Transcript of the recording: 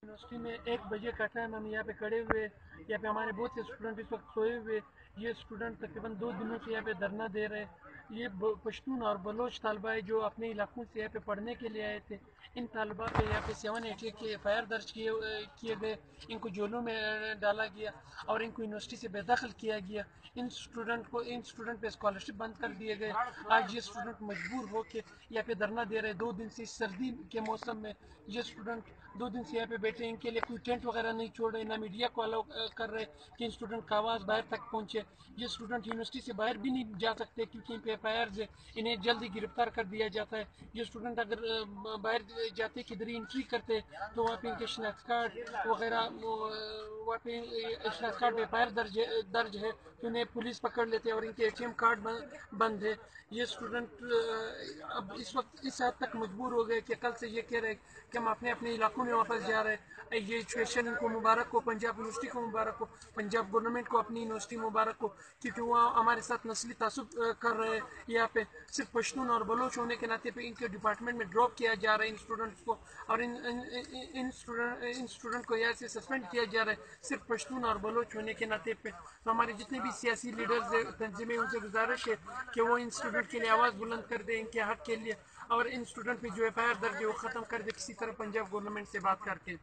University میں 1 بجے کا ٹائم ہم یہاں پہ کھڑے ہوئے. یہاں پہ ہمارے بہت سے اسٹوڈنٹ اس وقت سوئے ہوئے. یہ اسٹوڈنٹ تقریباً 2 دنوں سے یہاں پہ دھرنا دے رہے. یہ پشتون اور بلوچ طلبہ ہے جو اپنے علاقوں سے یہاں پہ پڑھنے کے لیے آئے تھے. ان طلبہ پہ یہاں پہ 788 کے FIR درج کیے گئے. ان کو جیلوں میں ڈالا گیا اور ان کو یونیورسٹی سے بے دخل کیا گیا. ان اسٹوڈنٹ پہ اسکالرشپ بند کر دیے گئے. آج یہ اسٹوڈنٹ مجبور ہو کے یہاں پہ دھرنا دے رہے. 2 دن سے سردی کے موسم میں یہ اسٹوڈنٹ 2 دن سے یہاں پہ بیٹھے. ان کے لیے کوئی ٹینٹ وغیرہ نہیں چھوڑ رہے, نہ میڈیا کو الاؤ کر رہے کہ ان اسٹوڈنٹ کا آواز باہر تک پہنچے. یہ اسٹوڈنٹ یونیورسٹی سے باہر بھی نہیں جا سکتے کیونکہ ان پہ FIRs ہے. انہیں جلدی گرفتار کر دیا جاتا ہے. یہ اسٹوڈنٹ اگر باہر جاتے کدھر انٹری کرتے تو وہاں پہ ان کے شناخت کارڈ وغیرہ وہاں پہ شناخت کارڈ پہ FIR درج ہے تو انہیں پولیس پکڑ لیتے اور ان کے ATM کارڈ بند ہے. یہ اسٹوڈنٹ اب اس وقت اس حد تک مجبور ہو گئے کہ کل سے یہ کہہ رہے کہ ہم اپنے علاقوں میں واپس جا رہے ہیں. یہ ایجوکیشن ان کو مبارک ہو, پنجاب یونیورسٹی کو مبارک ہو, پنجاب گورنمنٹ کو اپنی یونیورسٹی مبارک ہو, کیونکہ وہ ہمارے ساتھ نسلی تعصب کر رہے ہیں. یہاں پہ صرف پشتون اور بلوچ ہونے کے ناطے پہ ان کے ڈپارٹمنٹ میں ڈراپ کیا جا رہا ہے ان اسٹوڈنٹس کو, اور ان اسٹوڈنٹ کو یہاں سے سسپینڈ کیا جا رہا ہے صرف پشتون اور بلوچ ہونے کے ناطے پہ. تو ہمارے جتنے بھی سیاسی لیڈرز تنظیمیں ان سے گزارش ہے کہ وہ ان اسٹوڈنٹ کے لیے آواز بلند کر دیں ان کے حق کے لیے, اور ان اسٹوڈنٹ پہ جو FIR درج ہے وہ ختم کر دے کسی طرح پنجاب گورنمنٹ سے بات کر کے.